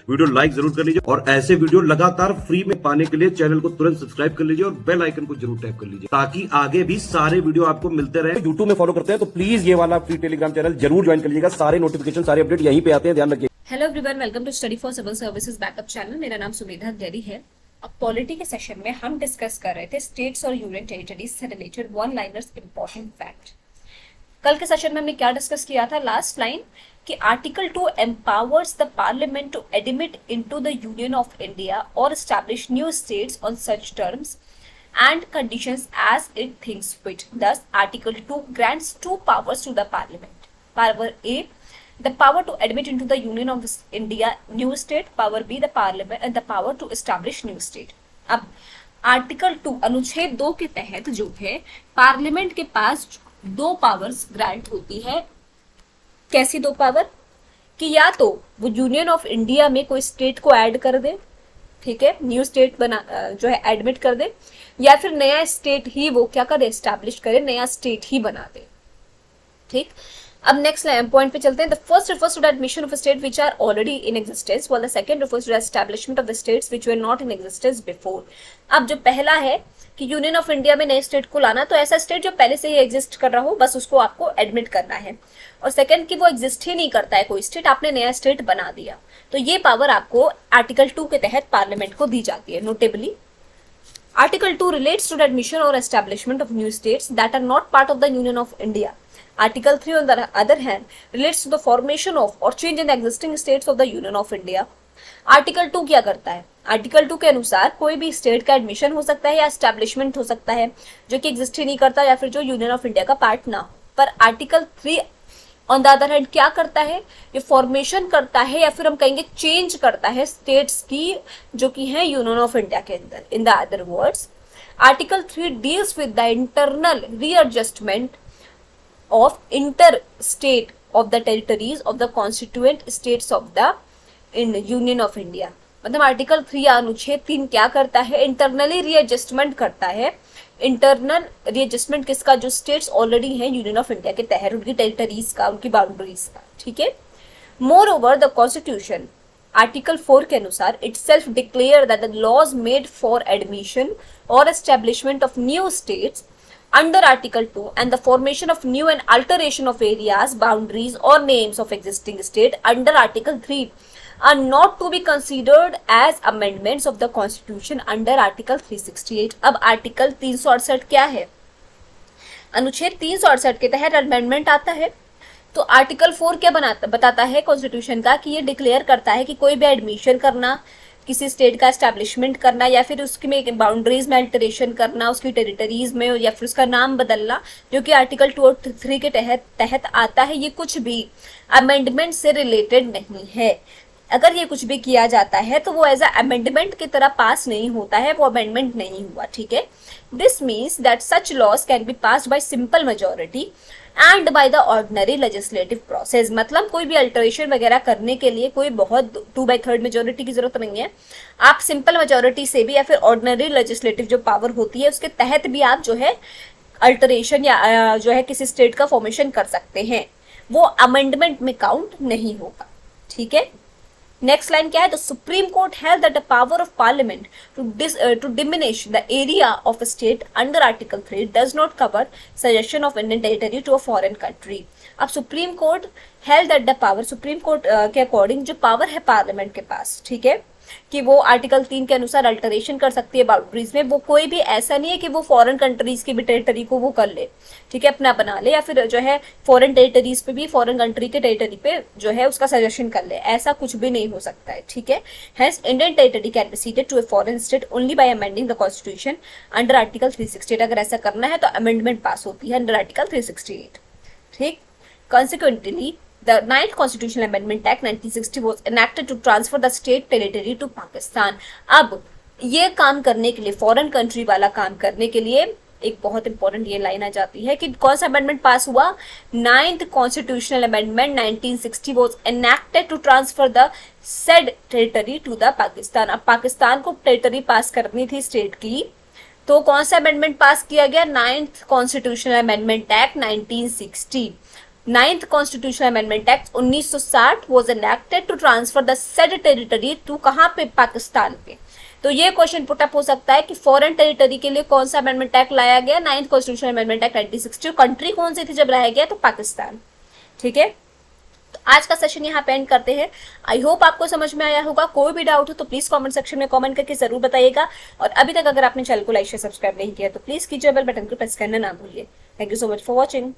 Video like जरूर कर लीजिए और ऐसे वीडियो लगातार फ्री में पाने के लिए चैनल को तुरंत सब्सक्राइब कर लीजिए और बेल आइकन को जरूर टैप कर लीजिए ताकि आगे भी सारे वीडियो आपको मिलते रहे। यूट्यूब में फॉलो करते हैं तो प्लीज ये वाला फ्री टेलीग्राम चैनल जरूर ज्वाइन कर लीजिएगा। सारे नोटिफिकेशन सारे अपडेट यहीं पे आते हैं, ध्यान रखिए। Hello everyone, welcome to study for civil services backup channel. मेरा नाम सुमेधा जरी है। अब पॉलिटी के सेशन में हम डिस्कस कर रहे थे स्टेट्स और यूनियन टेरिटरीज से related one liners important fact. कल के सेशन में हमने क्या डिस्कस किया था? लास्ट लाइन कि article 2 empowers the parliament to admit into the union of India or establish new states on such terms and conditions as it thinks fit. Thus, Article 2 grants two powers to the parliament. Power A, the power to admit into the union of India new state. Power B, the parliament and the power to establish new state. अब article 2 अनुच्छेद 2 के तहत जो है parliament के पास दो powers grant होती है। कैसी दो पावर? कि या तो वो यूनियन ऑफ इंडिया में कोई स्टेट को ऐड कर दे, ठीक है, न्यू स्टेट बना जो है एडमिट कर दे, या फिर नया स्टेट ही वो क्या करे, एस्टैब्लिश करे, नया स्टेट ही बना दे। ठीक, अब नेक्स्ट पॉइंट पे चलते हैं। The first refers to the admission of state which are already in existence while the second refers to the establishment of the states which were not in existence before. अब जो पहला है कि union of India में नए state को लाना, तो ऐसा स्टेट जो पहले से ही एग्जिस्ट कर रहा हो बस उसको आपको एडमिट करना है। और सेकंड कि वो एग्जिस्ट ही नहीं करता है कोई स्टेट, आपने नया स्टेट बना दिया, तो ये पावर आपको आर्टिकल 2 के तहत पार्लियामेंट को दी जाती है। Notably article 2 relates to the admission or establishment of new states that are not part of the Union of India. Article 3 on the other hand relates to the formation of or change in the existing states of the Union of India. Article 2 क्या करता है? Article 2 के अनुसार कोई भी state का admission हो सकता है या एस्टैब्लिशमेंट हो सकता है जो कि एग्जिस्ट ही नहीं करता या फिर जो यूनियन ऑफ इंडिया का पार्ट ना हो। पर article 3 on the other hand क्या करता है? ये फॉर्मेशन करता है या फिर हम कहेंगे चेंज करता है स्टेट्स की जो कि है यूनियन ऑफ इंडिया के अंदर। In the other words article 3 deals with the internal readjustment of inter state of the territories of the constituent states of the union of India. मतलब आर्टिकल 3 या अनुच्छेद 3 क्या करता है? इंटरनली रीएडजस्टमेंट करता है। इंटरनल रीएडजस्टमेंट किसका? जो स्टेट्स ऑलरेडी हैं यूनियन ऑफ इंडिया के तहत, उनकी टेरिटरीज का, उनकी बाउंड्रीज का। ठीक है। Moreover the constitution article 4 के अनुसार itself declare that the laws made for admission और establishment of new states under Article 2 and the formation of new and alteration of areas, boundaries or names of existing state under Article 3 are not to be considered as amendments of the Constitution under Article 368. अब article 368 क्या है? अनुच्छेद 368 के तहत amendment आता है। तो article 4 क्या बताता है कॉन्स्टिट्यूशन का? कि ये डिक्लेयर करता है कि कोई भी एडमिशन करना, किसी स्टेट का एस्टैब्लिशमेंट करना या फिर उसकी में बाउंड्रीज में अल्टरेशन करना, उसकी टेरिटरीज में, या फिर उसका नाम बदलना, जो कि आर्टिकल 2 और 3 के तहत आता है, ये कुछ भी अमेंडमेंट से रिलेटेड नहीं है। अगर ये कुछ भी किया जाता है तो वो एज अ अमेंडमेंट की तरह पास नहीं होता है, वो अमेंडमेंट नहीं हुआ। ठीक है। This means that such laws can be passed by simple majority and by the ordinary legislative process. मतलब कोई भी अल्टरेशन वगैरह करने के लिए कोई बहुत 2/3 मेजोरिटी की जरूरत नहीं है। आप सिंपल मेजोरिटी से भी या फिर ऑर्डिनरी लेजिस्लेटिव जो पावर होती है उसके तहत भी आप जो है अल्टरेशन या जो है किसी स्टेट का फॉर्मेशन कर सकते हैं, वो अमेंडमेंट में काउंट नहीं होगा। ठीक है। नेक्स्ट लाइन क्या है? The Supreme Court held that the power of parliament to diminish the area of a state under article 3 does not cover suggestion of Indian territory to a foreign country. अब Supreme Court held that the power, Supreme Court के according जो power है parliament के पास, ठीक है, कि वो आर्टिकल 3 के अनुसार अल्टरेशन कर सकती है बाउंड्रीज में। वो कोई भी ऐसा नहीं है कि वो फॉरेन कंट्रीज की भी टेरिटरी को वो कर ले, ठीक है, अपना बना ले, या फिर जो है फॉरेन टेरिटरीज पे भी फॉरेन कंट्री के टेरिटरी पे जो है उसका सजेशन कर ले, ऐसा कुछ भी नहीं हो सकता है। ठीक है। Hence Indian territory can be ceded to a foreign state only by amending the constitution under article 368। अगर ऐसा करना है तो अमेंडमेंट पास होती है अंडर आर्टिकल 368। ठीक। Consequently, the 9th Constitutional Amendment Act 1960 was enacted to transfer the state territory to Pakistan. अब ये काम करने के लिए, फॉरेन कंट्री वाला काम करने के लिए एक बहुत इंपॉर्टेंट ये लाइन आ जाती है कि कौन सा अमेंडमेंट पास हुआ? 9th Constitutional Amendment 1960 was enacted to transfer the said territory to the Pakistan. अब पाकिस्तान को टेरिटरी पास करनी थी स्टेट की, तो कौन सा अमेंडमेंट पास किया गया? 9th Constitutional Amendment Act 1960। 9th Constitutional Amendment Act 1960 was enacted to transfer the said territory to कहाँ पे, पाकिस्तान पे। तो ये क्वेश्चन पुटअप हो सकता है कि फॉरेन टेरिटरी के लिए कौन सा अमेंडमेंट एक्ट लाया गया, 9th constitutional amendment act 1960। Country कौन सी थी जब लाया गया, तो पाकिस्तान। ठीक है, तो आज का सेशन यहाँ पे एंड करते हैं। आई होप आपको समझ में आया होगा। कोई भी डाउट हो तो प्लीज कमेंट सेक्शन में कमेंट करके जरूर बताइएगा। और अभी तक अगर आपने चैनल को लाइक शेयर सब्सक्राइब नहीं किया तो प्लीज कीजिए, बेल बटन को प्रेस करना ना भूलिए। Thank you so much for watching.